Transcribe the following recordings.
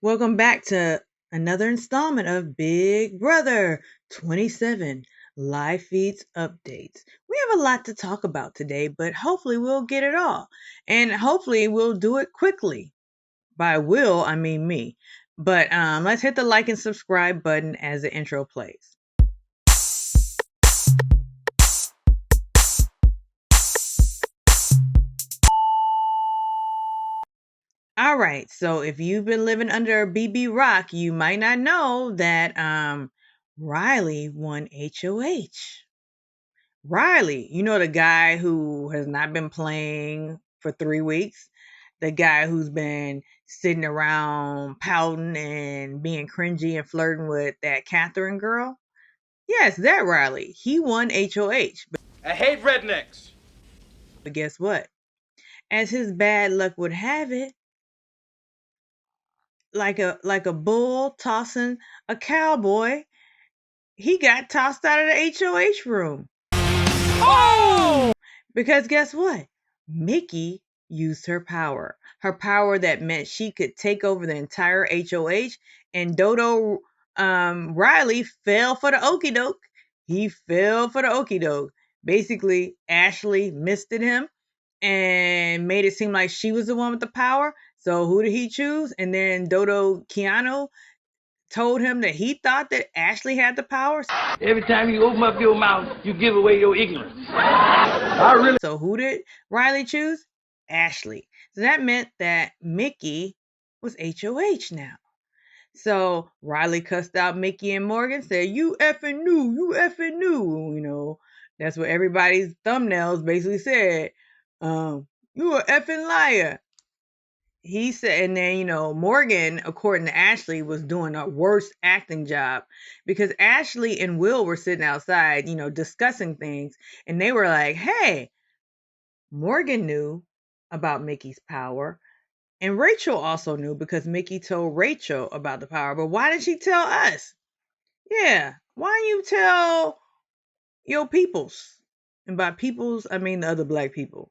Welcome back to another installment of Big Brother 27 live feeds updates. We have a lot to talk about today, but hopefully we'll get it all. And hopefully we'll do it quickly. By will, I mean me. But let's hit the like and subscribe button as the intro plays. All right, so if you've been living under a BB rock, you might not know that Riley won HOH. Riley, you know, the guy who has not been playing for 3 weeks, the guy who's been sitting around pouting and being cringy and flirting with that Catherine girl. Yes, that Riley. He won HOH. I hate rednecks. But guess what? As his bad luck would have it, like a bull tossing a cowboy, he got tossed out of the HOH room. Oh! Because guess what? Mickey used her power. Her power that meant she could take over the entire HOH, and Dodo Riley fell for the okie doke. He fell for the okie doke. Basically, Ashley misted him and made it seem like she was the one with the power. So who did he choose? And then Dodo Keanu told him that he thought that Ashley had the power. Every time you open up your mouth, you give away your ignorance. So who did Riley choose? Ashley. So that meant that Mickey was HOH now. So Riley cussed out Mickey and Morgan, said, "You effing knew, you effing knew." You know, that's what everybody's thumbnails basically said. You a effing liar. He said, and then, Morgan, according to Ashley, was doing a worst acting job because Ashley and Will were sitting outside, discussing things. And they were like, hey, Morgan knew about Mickey's power. And Rachel also knew because Mickey told Rachel about the power. But why didn't she tell us? Yeah. Why you tell your peoples? And by peoples, I mean the other black people.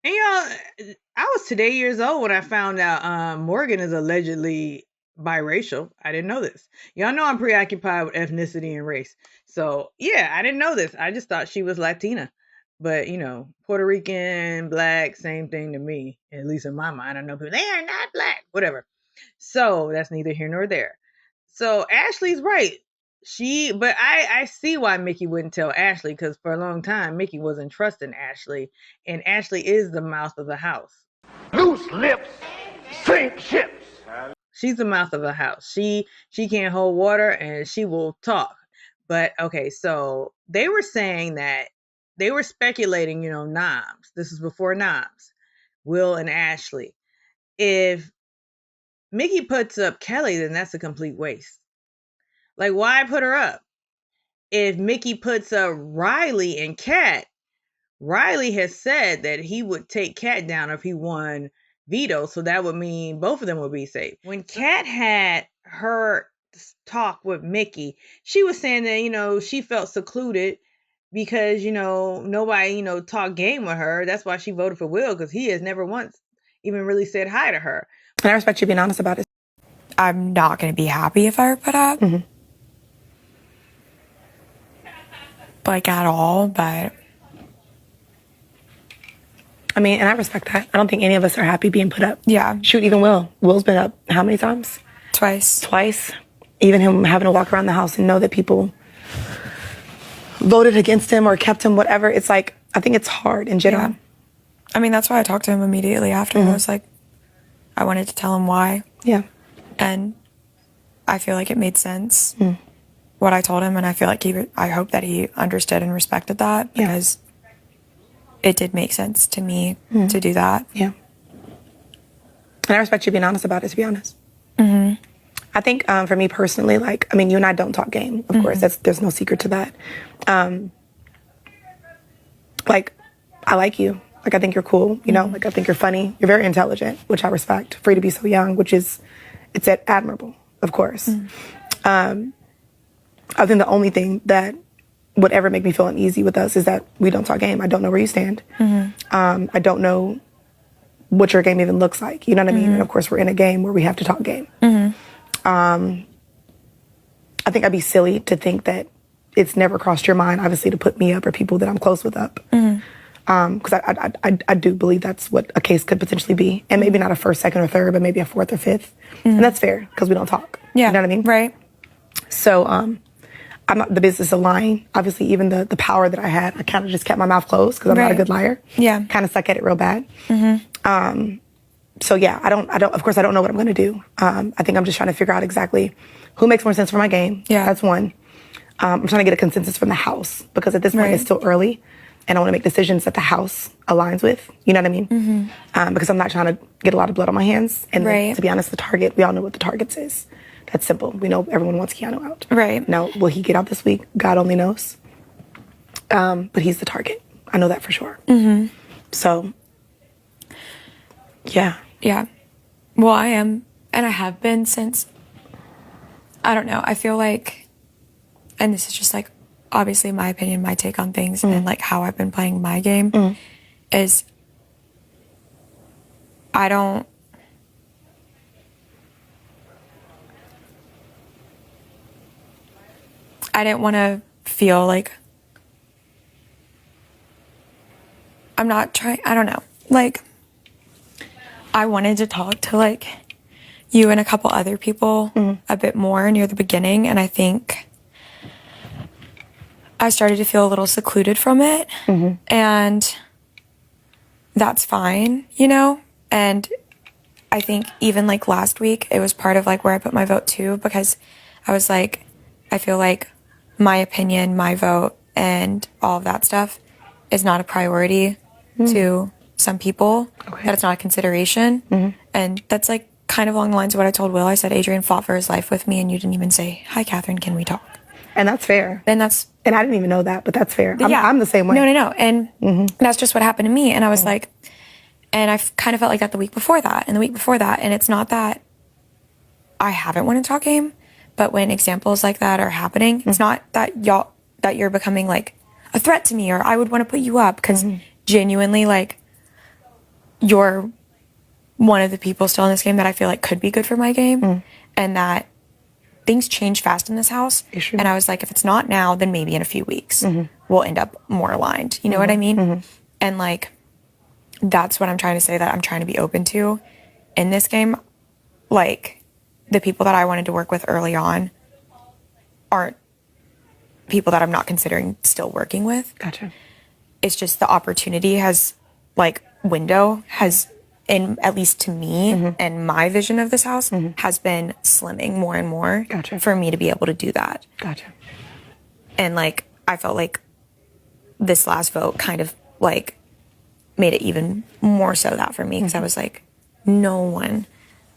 And I was today years old when I found out Morgan is allegedly biracial. I didn't know this. Y'all know I'm preoccupied with ethnicity and race. So yeah, I didn't know this. I just thought she was Latina. But Puerto Rican, black, same thing to me. At least in my mind. I know people, they are not black. Whatever. So that's neither here nor there. So Ashley's right. But I see why Mickey wouldn't tell Ashley, because for a long time Mickey wasn't trusting Ashley, and Ashley is the mouth of the house. Loose lips sink ships. She's the mouth of the house. She can't hold water and she will talk. But okay, so they were saying that they were speculating, Noms. This is before Noms, Will and Ashley. If Mickey puts up Kelly, then that's a complete waste. Like, why put her up? If Mickey puts up Riley and Kat, Riley has said that he would take Kat down if he won veto, so that would mean both of them would be safe. When Kat had her talk with Mickey, she was saying that, she felt secluded because, nobody, talked game with her. That's why she voted for Will, because he has never once even really said hi to her. And I respect you being honest about it. I'm not going to be happy if I were put up. Mm-hmm. Like, at all, but I mean, and I respect that. I don't think any of us are happy being put up. Yeah. Shoot, even Will. Will's been up how many times? Twice. Even him having to walk around the house and know that people voted against him or kept him, whatever. It's like, I think it's hard in general. Yeah. I mean, that's why I talked to him immediately after. Mm-hmm. I was like, I wanted to tell him why. Yeah. And I feel like it made sense. Mm. What I told him, and I feel like I hope that he understood and respected that, because it did make sense to me to do that. Yeah. And I respect you being honest about it, to be honest. Mm-hmm. I think for me personally, like, I mean, you and I don't talk game, of course. There's no secret to that. Like, I like you. Like, I think you're cool, Like, I think you're funny. You're very intelligent, which I respect. For you to be so young, it's admirable, of course. I think the only thing that would ever make me feel uneasy with us is that we don't talk game. I don't know where you stand. Mm-hmm. I don't know what your game even looks like. You know what I mean? And of course, we're in a game where we have to talk game. I think I'd be silly to think that it's never crossed your mind, obviously, to put me up or people that I'm close with up. Because I do believe that's what a case could potentially be. And maybe not a first, second, or third, but maybe a fourth or fifth. And that's fair, because we don't talk. Yeah. You know what I mean? Right. So I'm not the business of lying. Obviously, even the power that I had, I kind of just kept my mouth closed because I'm not a good liar. Yeah. Kind of suck at it real bad. So yeah, of course, I don't know what I'm going to do. I think I'm just trying to figure out exactly who makes more sense for my game. Yeah. That's one. I'm trying to get a consensus from the house because at this point it's still early and I want to make decisions that the house aligns with. You know what I mean? Because I'm not trying to get a lot of blood on my hands. And then, to be honest, the target, we all know what the target is. That's simple. We know everyone wants Keanu out. Right. Now, will he get out this week? God only knows. But he's the target. I know that for sure. So, yeah. Yeah. Well, I am, and I have been since, I don't know, I feel like, and this is just like, obviously my opinion, my take on things, and like how I've been playing my game, is I didn't want to feel like, I don't know, like, I wanted to talk to like you and a couple other people a bit more near the beginning, and I think I started to feel a little secluded from it, and that's fine, you know? And I think even like last week, it was part of like where I put my vote too, because I was like, I feel like my opinion, my vote, and all of that stuff is not a priority to some people, that it's not a consideration. And that's like kind of along the lines of what I told Will. I said, Adrian fought for his life with me, and you didn't even say, hi, Catherine, can we talk? And that's fair. And I didn't even know that, but that's fair. yeah. I'm the same way. No. And that's just what happened to me. And I was like, and I kind of felt like that the week before that, and the week before that. And it's not that I haven't wanted to talk game, but when examples like that are happening, it's not that you're becoming like a threat to me, or I would want to put you up, because genuinely, like, you're one of the people still in this game that I feel like could be good for my game, and that things change fast in this house. And I was like, if it's not now, then maybe in a few weeks we'll end up more aligned. You know what I mean? And like, that's what I'm trying to say, that I'm trying to be open to in this game. Like, the people that I wanted to work with early on aren't people that I'm not considering still working with. Gotcha. It's just the opportunity has, like, window has, in at least to me and my vision of this house, has been slimming more and more for me to be able to do that. Gotcha. And like, I felt like this last vote kind of like made it even more so that for me, because I was like, no one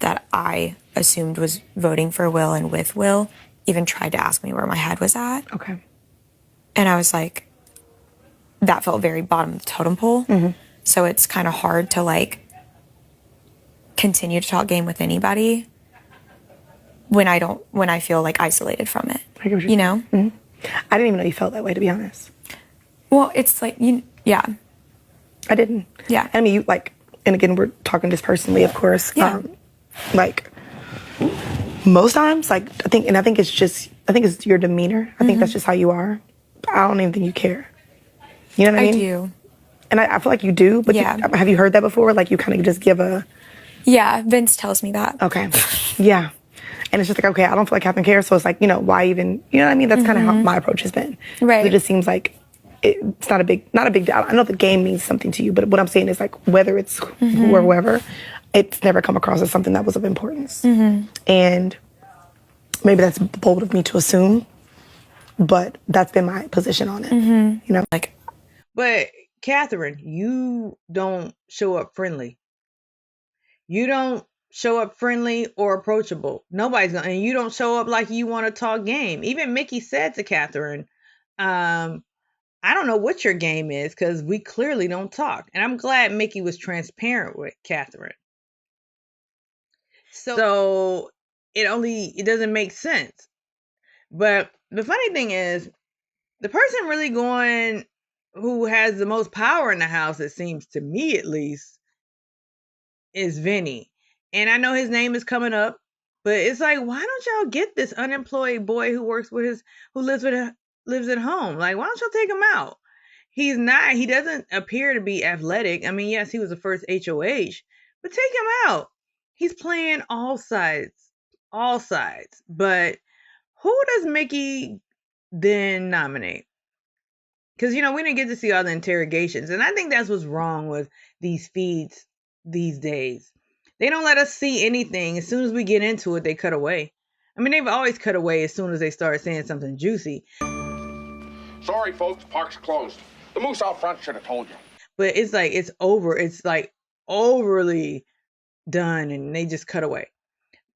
that I assumed was voting for Will and with Will even tried to ask me where my head was at. Okay. And I was like, that felt very bottom of the totem pole. So it's kind of hard to like continue to talk game with anybody when I feel like isolated from it. I get what you're you know? I didn't even know you felt that way, to be honest. Well, it's like, yeah. I didn't. Yeah. I mean, you like, and again, we're talking just personally, of course. Yeah. Like, most times, like, I think it's your demeanor. I think that's just how you are. I don't even think you care. You know what I mean? I do. And I feel like you do, but Yeah. have you heard that before? Like, you kind of just give a... Yeah, Vince tells me that. Okay. Yeah. And it's just like, okay, I don't feel like Catherine cares, so it's like, why even... You know what I mean? That's kind of how my approach has been. Right. It just seems like it's not a big deal. I know the game means something to you, but what I'm saying is, like, whether it's who or whoever, it's never come across as something that was of importance. And maybe that's bold of me to assume, but that's been my position on it. Like... But Catherine, you don't show up friendly. You don't show up friendly or approachable. Nobody's gonna, and you don't show up like you want to talk game. Even Mickey said to Catherine, I don't know what your game is, because we clearly don't talk. And I'm glad Mickey was transparent with Catherine. So it doesn't make sense. But the funny thing is, the person really who has the most power in the house, it seems to me at least, is Vinny. And I know his name is coming up, but it's like, why don't y'all get this unemployed boy who lives at home? Like, why don't y'all take him out? He doesn't appear to be athletic. I mean, yes, he was the first HOH, but take him out. He's playing all sides. All sides. But who does Mickey then nominate? Because, we didn't get to see all the interrogations. And I think that's what's wrong with these feeds these days. They don't let us see anything. As soon as we get into it, they cut away. I mean, they've always cut away as soon as they start saying something juicy. Sorry, folks, park's closed. The moose out front should have told you. But it's like, it's over. It's like overly done, and they just cut away.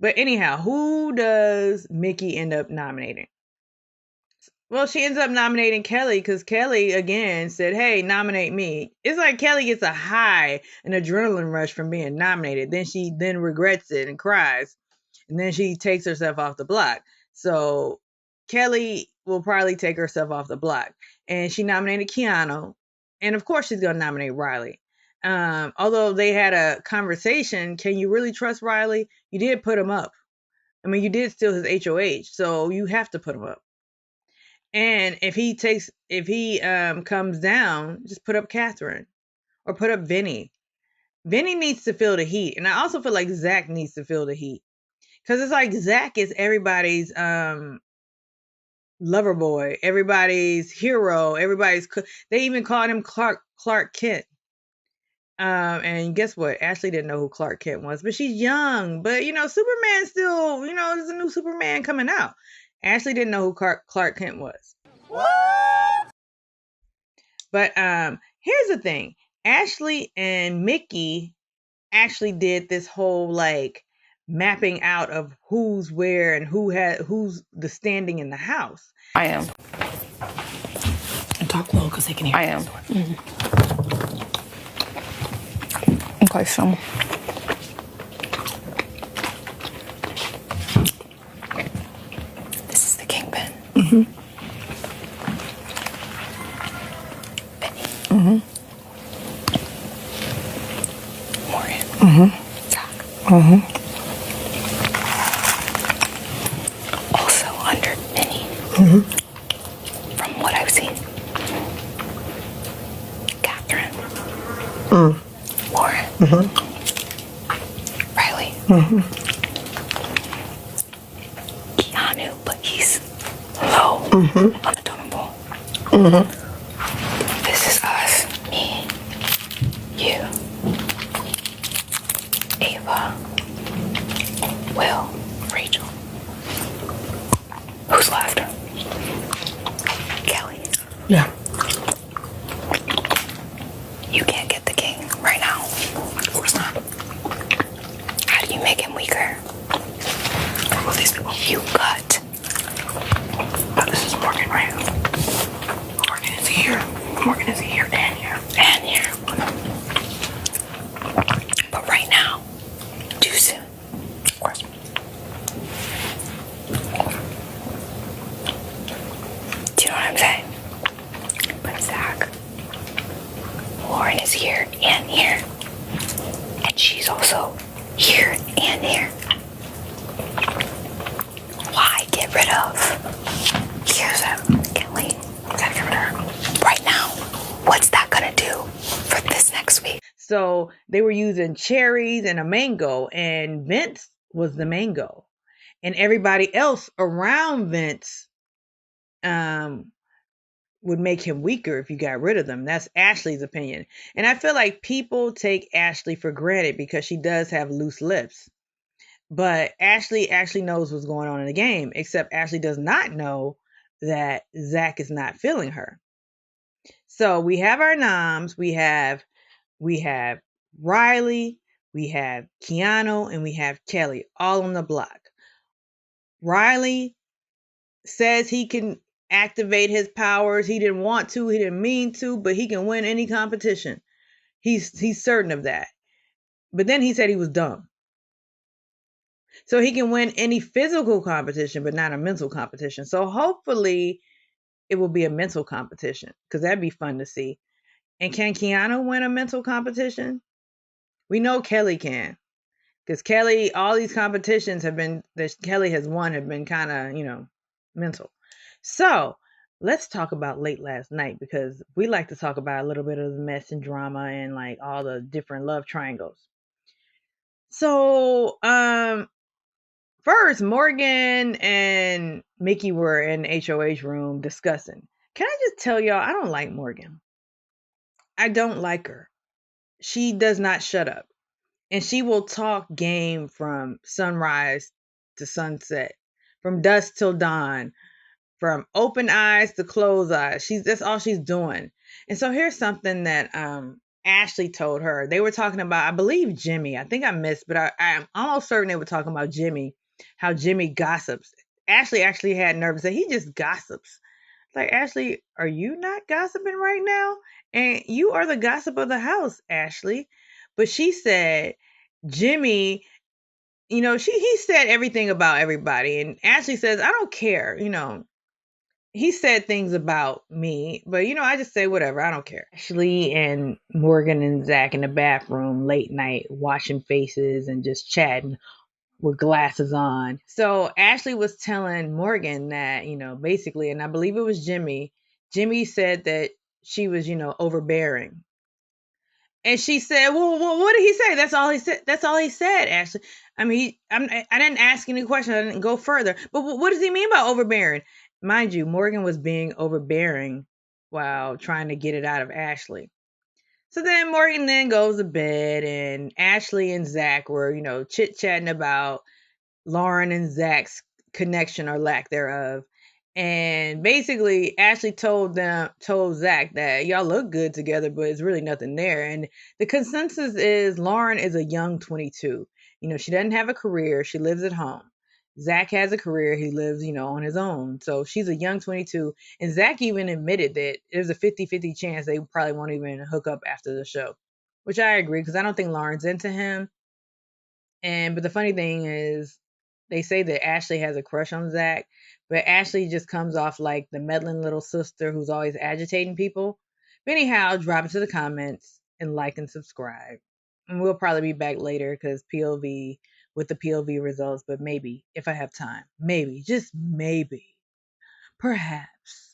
But anyhow, who does Mickey end up nominating? Well, she ends up nominating Kelly because Kelly, again, said, hey, nominate me. It's like Kelly gets a high, an adrenaline rush from being nominated. Then she regrets it and cries. And then she takes herself off the block. So Kelly will probably take herself off the block. And she nominated Keanu. And of course, she's going to nominate Riley. Although they had a conversation, can you really trust Riley? You did put him up. I mean, you did steal his HOH. So you have to put him up. And if he comes down, just put up Catherine or put up Vinny. Vinny needs to feel the heat. And I also feel like Zach needs to feel the heat. Because it's like Zach is everybody's lover boy, everybody's hero, they even called him Clark Kent. And guess what? Ashley didn't know who Clark Kent was, but she's young. But, Superman still, there's a new Superman coming out. Ashley didn't know who Clark Kent was. What? But here's the thing. Ashley and Mickey actually did this whole like mapping out of who's where and who's the standing in the house. I am. And talk low because they can hear. I am. Mm-hmm. Okay, so this is the kingpin. Mm-hmm. Mm-hmm. Morgan. Mm-hmm. Zach. Mm-hmm. Also under Minnie. Mm-hmm. From what I've seen. Catherine. Lauren. Mm-hmm. Riley. Mm-hmm. Keanu, but he's low on the totem pole. Mm-hmm. This is us, me, you, Ava, Will, Rachel. Who's left? Kelly. Yeah. You can't get the king right now. Of course not. How do you make him weaker? Remove these people. You cut. Oh, this is Morgan, right? Morgan is here. Morgan is here and here. And here. But right now, too soon. Of course. Do you know what I'm saying? But Zach, Lauren is here and here. And she's also here and here. Why get rid of? Here's Kelly. Gotta get rid of her. Right now. What's that gonna do for this next week? So they were using cherries and a mango, and Vince was the mango. And everybody else around Vince would make him weaker if you got rid of them. That's Ashley's opinion. And I feel like people take Ashley for granted because she does have loose lips. But Ashley actually knows what's going on in the game, except Ashley does not know that Zach is not feeling her. So we have our noms, we have Riley, we have Keanu, and we have Kelly all on the block. Riley says he can activate his powers. He didn't want to, he didn't mean to, but he can win any competition. He's certain of that. But then he said he was dumb. So he can win any physical competition, but not a mental competition. So hopefully it will be a mental competition because that'd be fun to see. And can Keanu win a mental competition? We know Kelly can. Because Kelly, all these competitions that Kelly has won have been kind of, mental. So let's talk about late last night because we like to talk about a little bit of the mess and drama and like all the different love triangles. So, first, Morgan and Mickey were in the HOH room discussing. Can I just tell y'all, I don't like Morgan. I don't like her. She does not shut up. And she will talk game from sunrise to sunset, from dusk till dawn, from open eyes to closed eyes. That's all she's doing. And so here's something that Ashley told her. They were talking about, I believe, Jimmy. I think I missed, but I'm almost certain they were talking about Jimmy, how Jimmy gossips. Ashley actually had nerves that he just gossips. Like, Ashley, are you not gossiping right now? And you are the gossip of the house, Ashley. But she said, Jimmy, he said everything about everybody. And Ashley says, I don't care. He said things about me, but I just say whatever. I don't care. Ashley and Morgan and Zach in the bathroom late night, washing faces and just chatting with glasses on. So Ashley was telling Morgan that, basically, and I believe it was Jimmy said that she was, overbearing. And she said, well, what did he say? That's all he said. That's all he said, Ashley. I mean, I didn't ask any questions. I didn't go further. But what does he mean by overbearing? Mind you, Morgan was being overbearing while trying to get it out of Ashley. So then Morgan then goes to bed, and Ashley and Zach were, chit-chatting about Lauren and Zach's connection or lack thereof. And basically, Ashley told Zach that y'all look good together, but it's really nothing there. And the consensus is Lauren is a young 22. She doesn't have a career. She lives at home. Zach has a career. He lives, on his own. So she's a young 22. And Zach even admitted that there's a 50-50 chance they probably won't even hook up after the show, which I agree because I don't think Lauren's into him. But the funny thing is, they say that Ashley has a crush on Zach, but Ashley just comes off like the meddling little sister who's always agitating people. But anyhow, drop into the comments and like and subscribe. And we'll probably be back later because POV with the POV results, but maybe if I have time, maybe, just maybe, perhaps